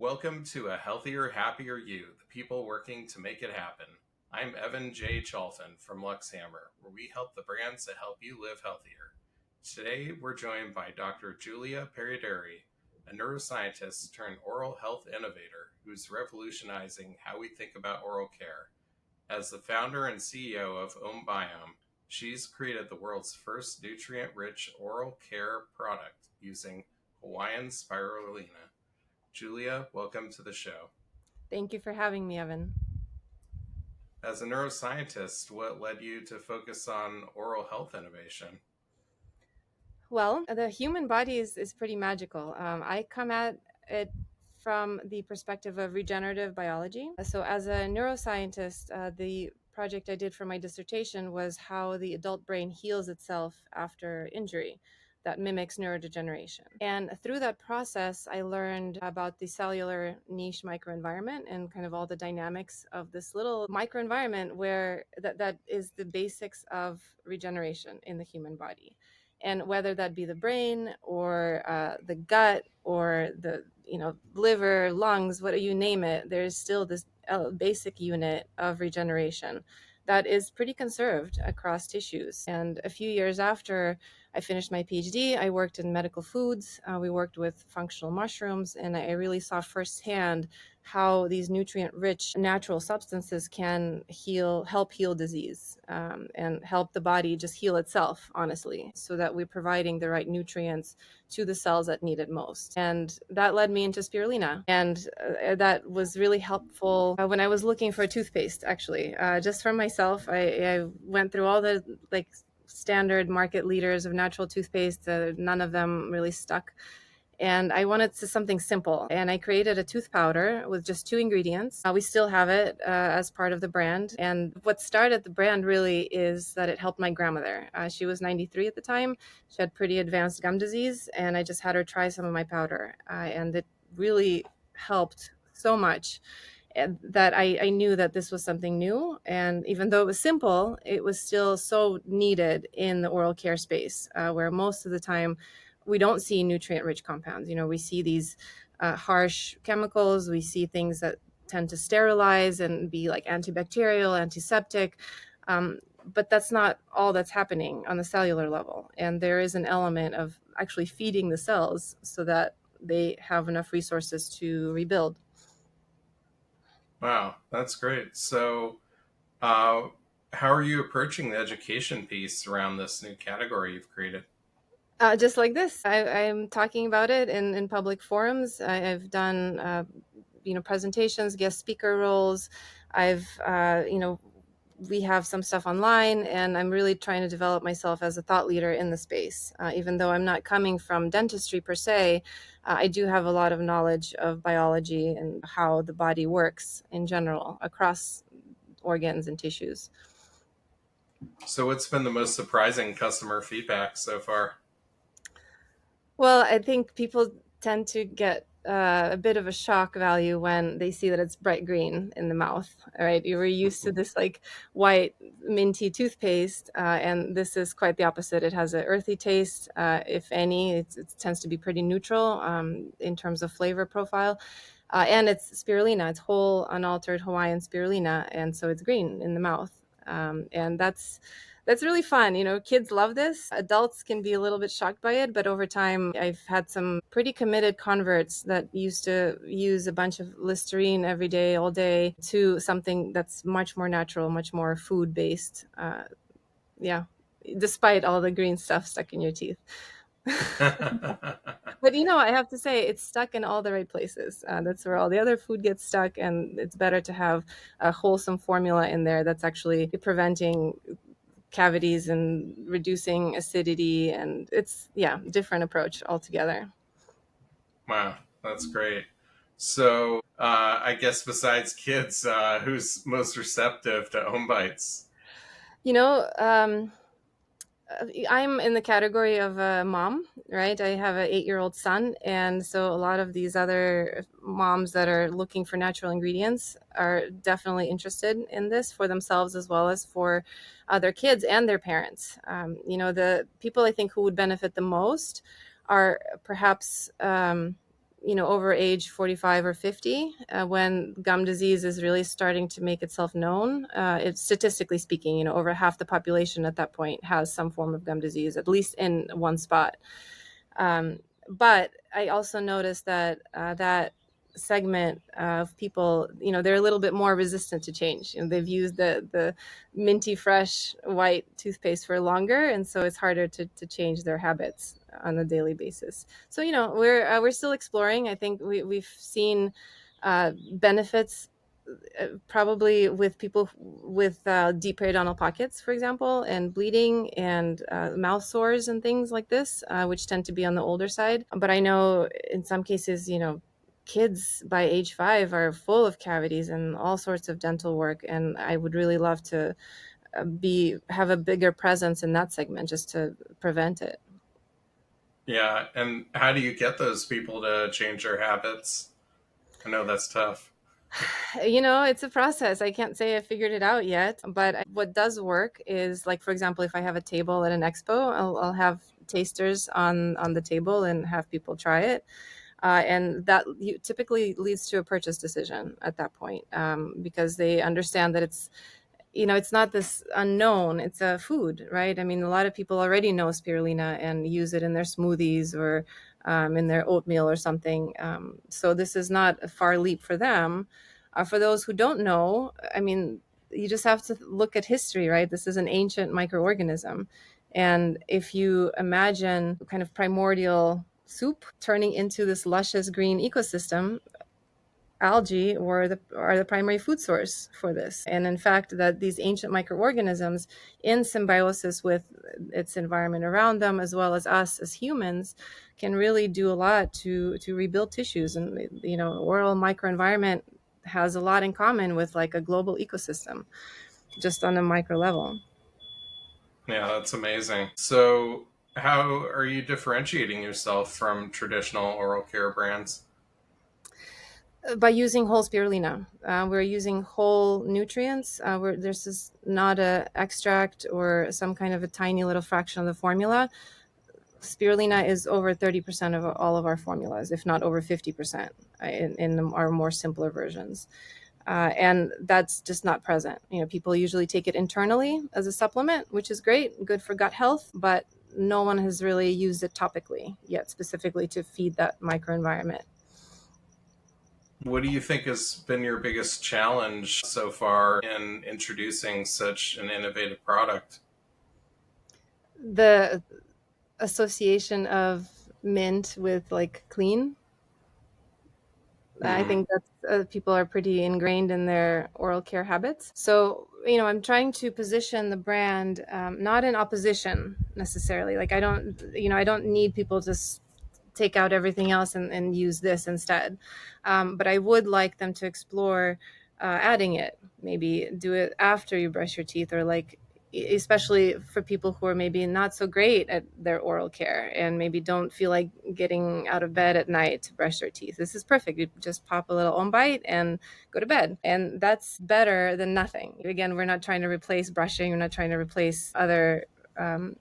Welcome to A Healthier, Happier You, the people working to make it happen. I'm Evan J. Chalfin from Luxhammer, where we help the brands that help you live healthier. Today, we're joined by Dr. Julia Perederiy, a neuroscientist turned oral health innovator who's revolutionizing how we think about oral care. As the founder and CEO of OmBiome, she's created the world's first nutrient-rich oral care product using Hawaiian Spirulina. Julia, welcome to the show. Thank you for having me, Evan. As a neuroscientist, what led you to focus on oral health innovation? Well, the human body is pretty magical. I come at it from the perspective of regenerative biology. So, as a neuroscientist, the project I did for my dissertation was how the adult brain heals itself after injury that mimics neurodegeneration. And through that process, I learned about the cellular niche microenvironment and kind of all the dynamics of this little microenvironment where that is the basics of regeneration in the human body. And whether that be the brain or the gut or the liver, lungs, what you name it, there's still this basic unit of regeneration that is pretty conserved across tissues. And a few years after I finished my PhD, I worked in medical foods. We worked with functional mushrooms, and I really saw firsthand how these nutrient-rich natural substances can help heal disease, and help the body just heal itself, honestly, so that we're providing the right nutrients to the cells that need it most. And that led me into spirulina. And that was really helpful when I was looking for a toothpaste, actually. Just for myself, I went through all the standard market leaders of natural toothpaste. None of them really stuck. And I wanted something simple. And I created a tooth powder with just two ingredients. We still have it as part of the brand. And what started the brand really is that it helped my grandmother. She was 93 at the time. She had pretty advanced gum disease. And I just had her try some of my powder. And it really helped so much that I knew that this was something new. And even though it was simple, it was still so needed in the oral care space, where most of the time we don't see nutrient-rich compounds. We see these harsh chemicals. We see things that tend to sterilize and be like antibacterial, antiseptic. But that's not all that's happening on the cellular level. And there is an element of actually feeding the cells so that they have enough resources to rebuild. Wow, that's great. So, how are you approaching the education piece around this new category you've created? Just like this, I'm talking about it in public forums. I've done, presentations, guest speaker roles. I've, we have some stuff online, and I'm really trying to develop myself as a thought leader in the space. Even though I'm not coming from dentistry per se, I do have a lot of knowledge of biology and how the body works in general across organs and tissues. So, what's been the most surprising customer feedback so far? Well, I think people tend to get a bit of a shock value when they see that it's bright green in the mouth. All right, you were used to this like white minty toothpaste, and this is quite the opposite. It has an earthy taste, if any. It tends to be pretty neutral in terms of flavor profile. And it's spirulina. It's whole, unaltered Hawaiian spirulina, and so it's green in the mouth. And that's really fun. Kids love this. Adults can be a little bit shocked by it, but over time, I've had some pretty committed converts that used to use a bunch of Listerine every day, all day, to something that's much more natural, much more food based. Yeah, despite all the green stuff stuck in your teeth. But I have to say, it's stuck in all the right places. That's where all the other food gets stuck, and it's better to have a wholesome formula in there that's actually preventing cavities and reducing acidity. And it's, yeah, different approach altogether. Wow, that's great. So, I guess besides kids, who's most receptive to home bites? You know, I'm in the category of a mom, right? I have an 8-year-old son. And so a lot of these other moms that are looking for natural ingredients are definitely interested in this for themselves as well as for their kids and their parents. The people I think who would benefit the most are perhaps over age 45 or 50, when gum disease is really starting to make itself known. It's statistically speaking, over half the population at that point has some form of gum disease, at least in one spot. Um, but I also noticed that that segment of people, they're a little bit more resistant to change. They've used the minty fresh white toothpaste for longer, and so it's harder to change their habits on a daily basis. So we're still exploring. I think we've seen benefits probably with people with deep periodontal pockets, for example, and bleeding and mouth sores and things like this, which tend to be on the older side. But I know in some cases, kids by age 5 are full of cavities and all sorts of dental work, and I would really love to have a bigger presence in that segment just to prevent it. Yeah, and how do you get those people to change their habits? I know that's tough. It's a process. I can't say I figured it out yet, but what does work is, like, for example, if I have a table at an expo, I'll have tasters on the table and have people try it. And that typically leads to a purchase decision at that point, because they understand that it's not this unknown, it's a food, right? I mean, a lot of people already know spirulina and use it in their smoothies or in their oatmeal or something. So this is not a far leap for them. For those who don't know, I mean, you just have to look at history, right? This is an ancient microorganism. And if you imagine kind of primordial soup turning into this luscious green ecosystem, algae are the primary food source for this. And in fact, that these ancient microorganisms, in symbiosis with its environment around them, as well as us as humans, can really do a lot to rebuild tissues. And oral microenvironment has a lot in common with like a global ecosystem, just on a micro level. Yeah, that's amazing. So, how are you differentiating yourself from traditional oral care brands? By using whole spirulina. We're using whole nutrients. This is not a extract or some kind of a tiny little fraction of the formula. Spirulina is over 30% of all of our formulas, if not over 50% in our more simpler versions. And that's just not present. People usually take it internally as a supplement, which is great, good for gut health, but no one has really used it topically yet, specifically to feed that microenvironment. What do you think has been your biggest challenge so far in introducing such an innovative product? The association of mint with like clean. I Hmm. think that's people are pretty ingrained in their oral care habits. So, I'm trying to position the brand not in opposition necessarily. Like I don't need people to take out everything else and use this instead. But I would like them to explore adding it. Maybe do it after you brush your teeth, or like, especially for people who are maybe not so great at their oral care and maybe don't feel like getting out of bed at night to brush their teeth. This is perfect. You just pop a little OmBite and go to bed. And that's better than nothing. Again, we're not trying to replace brushing. We're not trying to replace um,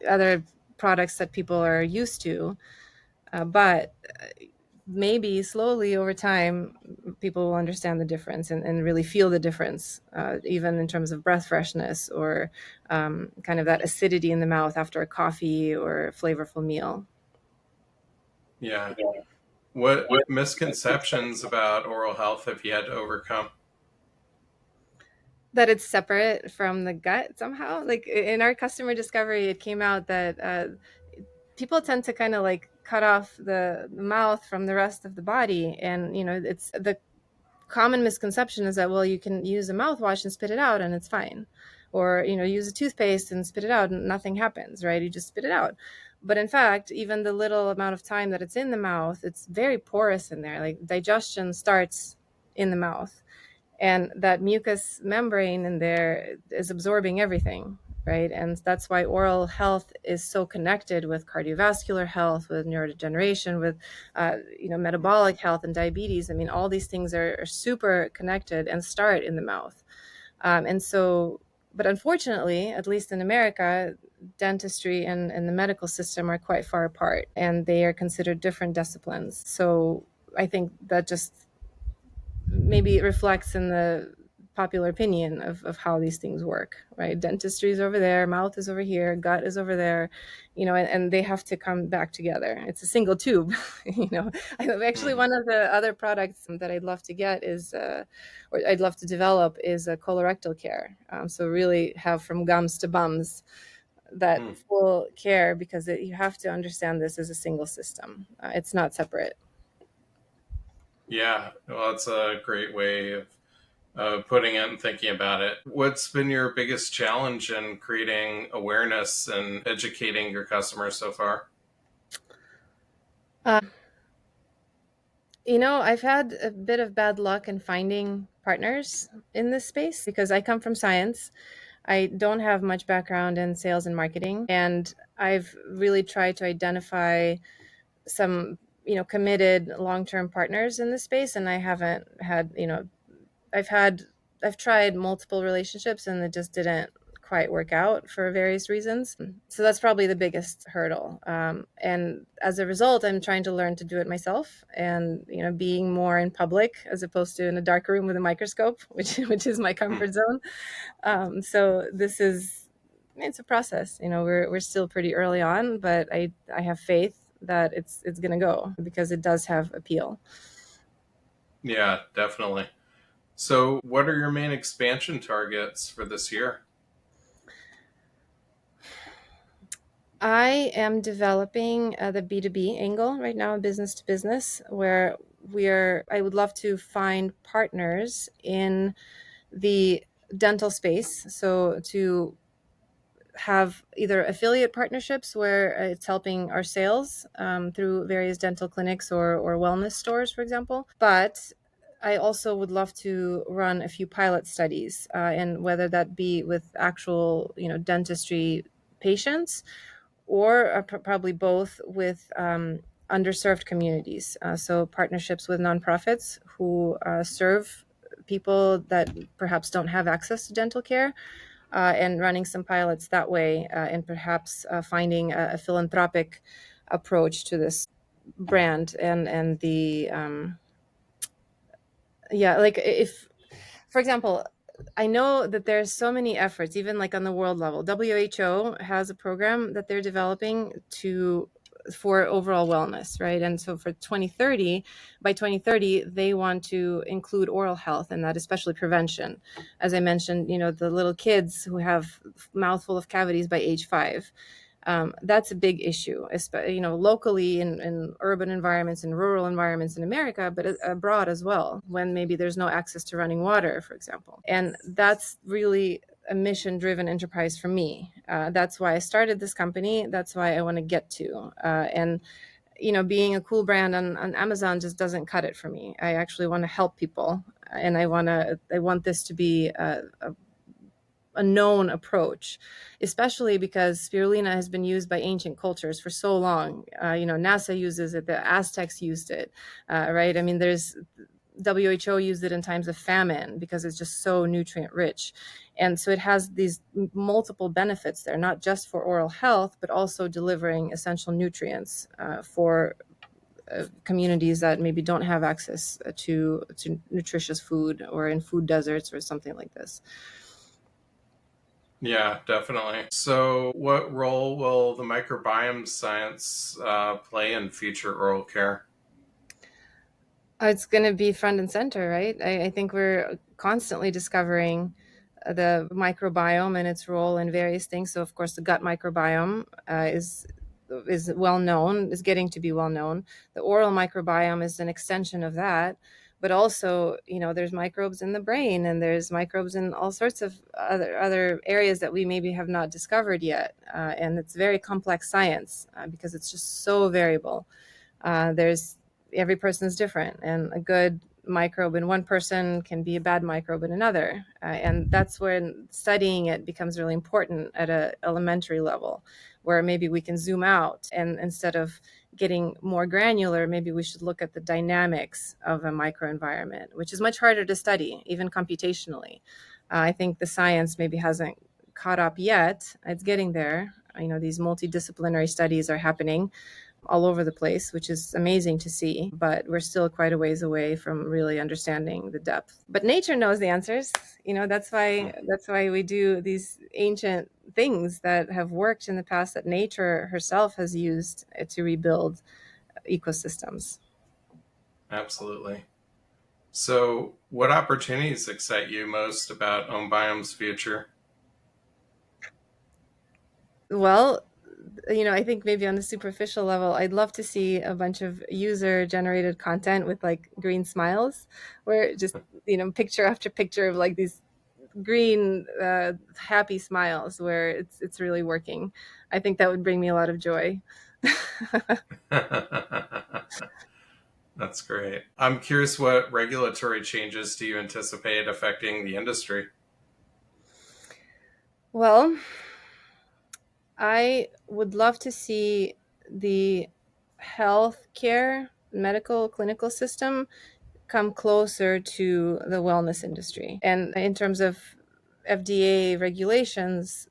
other products that people are used to. But maybe slowly over time, people will understand the difference and really feel the difference, even in terms of breath freshness or kind of that acidity in the mouth after a coffee or a flavorful meal. Yeah. What misconceptions about oral health have you had to overcome? That it's separate from the gut somehow. Like in our customer discovery, it came out that people tend to kind of like cut off the mouth from the rest of the body. And, it's the common misconception is that, well, you can use a mouthwash and spit it out and it's fine, or use a toothpaste and spit it out and nothing happens, right? You just spit it out. But in fact, even the little amount of time that it's in the mouth, it's very porous in there. Like digestion starts in the mouth, and that mucous membrane in there is absorbing everything, right? And that's why oral health is so connected with cardiovascular health, with neurodegeneration, with metabolic health and diabetes. I mean, all these things are super connected and start in the mouth. And so, but unfortunately, at least in America, dentistry and the medical system are quite far apart, and they are considered different disciplines. So I think that just maybe it reflects in the popular opinion of how these things work, right? Dentistry is over there, mouth is over here, gut is over there, and they have to come back together. It's a single tube, Actually, Mhm. one of the other products that I'd love to get is, or I'd love to develop is a colorectal care. So really have from gums to bums that Mm. full care, because you have to understand this as a single system. It's not separate. Yeah, well, that's a great way of putting it and thinking about it. What's been your biggest challenge in creating awareness and educating your customers so far? I've had a bit of bad luck in finding partners in this space because I come from science. I don't have much background in sales and marketing, and I've really tried to identify some, committed long-term partners in this space, and I haven't had, I've had I've tried multiple relationships and it just didn't quite work out for various reasons. So that's probably the biggest hurdle. And as a result, I'm trying to learn to do it myself, and being more in public as opposed to in a dark room with a microscope, which is my Hmm. comfort zone. So this is it's a process. We're still pretty early on, but I have faith that it's gonna go because it does have appeal. Yeah, definitely. So, what are your main expansion targets for this year? I am developing the B2B angle right now, business to business, where I would love to find partners in the dental space. So to have either affiliate partnerships where it's helping our sales through various dental clinics or wellness stores, for example. But I also would love to run a few pilot studies, and whether that be with actual, dentistry patients, or probably both with underserved communities. So partnerships with nonprofits who serve people that perhaps don't have access to dental care, and running some pilots that way, and perhaps finding a philanthropic approach to this brand and the yeah, like if, for example, I know that there's so many efforts, even like on the world level. WHO has a program that they're developing to for overall wellness, right? And so for 2030, by 2030, they want to include oral health, and that especially prevention. As I mentioned, the little kids who have mouthful of cavities by age 5. That's a big issue, locally in urban environments and rural environments in America, but abroad as well, when maybe there's no access to running water, for example. And that's really a mission driven enterprise for me. That's why I started this company. That's why I want to get to. And being a cool brand on Amazon just doesn't cut it for me. I actually want to help people, and I want this to be a known approach, especially because spirulina has been used by ancient cultures for so long. NASA uses it, the Aztecs used it, right? I mean, there's WHO used it in times of famine because it's just so nutrient rich. And so it has these multiple benefits there, not just for oral health, but also delivering essential nutrients for communities that maybe don't have access to nutritious food, or in food deserts or something like this. Yeah, definitely. So, what role will the microbiome science play in future oral care? It's going to be front and center, right? I think we're constantly discovering the microbiome and its role in various things. So, of course, the gut microbiome is well known, is getting to be well known. The oral microbiome is an extension of that, but also, there's microbes in the brain, and there's microbes in all sorts of other areas that we maybe have not discovered yet. And it's very complex science, because it's just so variable. There's Every person is different, and a good microbe in one person can be a bad microbe in another, and that's when studying it becomes really important at a elementary level, where maybe we can zoom out, and instead of getting more granular, maybe we should look at the dynamics of a microenvironment, which is much harder to study even computationally. I think the science maybe hasn't caught up yet. It's getting there, These multidisciplinary studies are happening all over the place, which is amazing to see, but we're still quite a ways away from really understanding the depth. But nature knows the answers. That's why we do these ancient things that have worked in the past that nature herself has used to rebuild ecosystems. Absolutely. So, what opportunities excite you most about OmBiome's future? Well, I think maybe on a superficial level, I'd love to see a bunch of user generated content with like green smiles, where just, picture after picture of like these green, happy smiles where it's really working. I think that would bring me a lot of joy. That's great. I'm curious, what regulatory changes do you anticipate affecting the industry? Well, I would love to see the healthcare, medical, clinical system come closer to the wellness industry. And in terms of FDA regulations,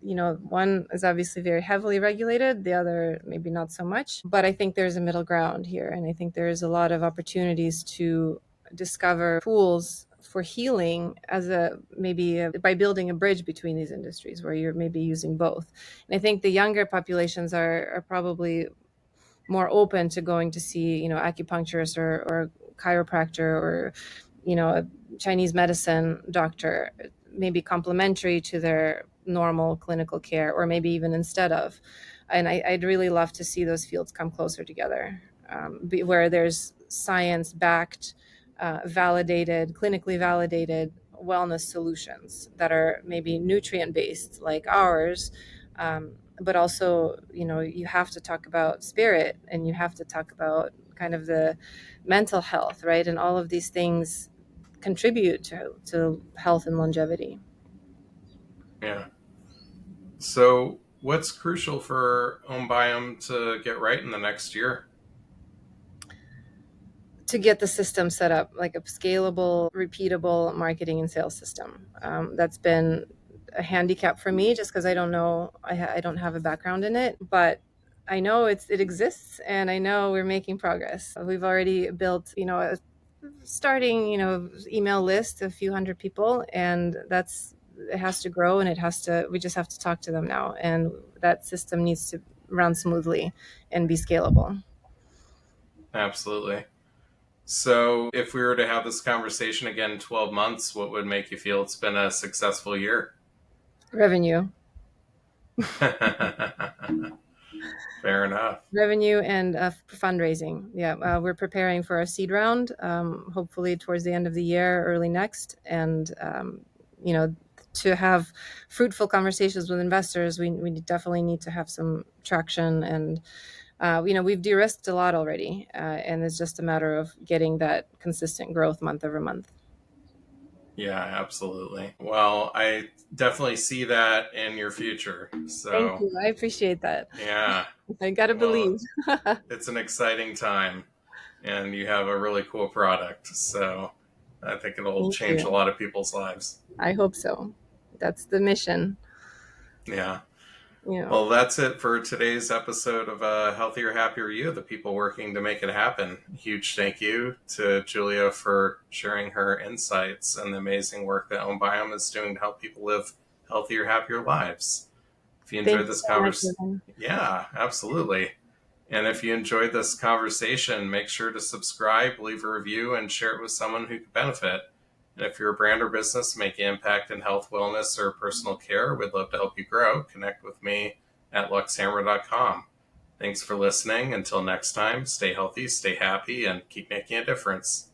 one is obviously very heavily regulated, the other maybe not so much. But I think there's a middle ground here. And I think there's a lot of opportunities to discover tools for healing by building a bridge between these industries where you're maybe using both. And I think the younger populations are probably more open to going to see, acupuncturist or chiropractor or, a Chinese medicine doctor, maybe complementary to their normal clinical care, or maybe even instead of. And I'd really love to see those fields come closer together, where there's science backed, validated, clinically validated wellness solutions that are maybe nutrient based like ours. But also, you have to talk about spirit, and you have to talk about kind of the mental health, right? And all of these things contribute to health and longevity. Yeah. So, what's crucial for OmBiome to get right in the next year? To get the system set up, like a scalable, repeatable marketing and sales system. That's been a handicap for me, just because I don't know, I don't have a background in it, but I know it exists, and I know we're making progress. We've already built, a starting, email list, a few hundred people, and it has to grow, and we just have to talk to them now, and that system needs to run smoothly and be scalable. Absolutely. So, if we were to have this conversation again in 12 months, what would make you feel it's been a successful year? Revenue. Fair enough. Revenue and fundraising. Yeah, we're preparing for our seed round, hopefully towards the end of the year, early next. And, to have fruitful conversations with investors, we definitely need to have some traction. And, we've de-risked a lot already. And it's just a matter of getting that consistent growth month over month. Yeah, absolutely. Well, I definitely see that in your future. Thank So, you. I appreciate that. yeah, I gotta well, believe. it's an exciting time, and you have a really cool product. So, I think it'll Thank change a you. lot of people's lives. I hope so. That's the mission. Yeah. You know, Well, that's it for today's episode of Healthier, Happier You, the people working to make it happen. Huge thank you to Julia for sharing her insights and the amazing work that OmBiome is doing to help people live healthier, happier lives. If you thank enjoyed you this so much, conversation, Evan. yeah, absolutely. And if you enjoyed this conversation, make sure to subscribe, leave a review, and share it with someone who could benefit. And if you're a brand or business making impact in health, wellness, or personal care, we'd love to help you grow. Connect with me at luxhammer.com. Thanks for listening. Until next time, stay healthy, stay happy, and keep making a difference.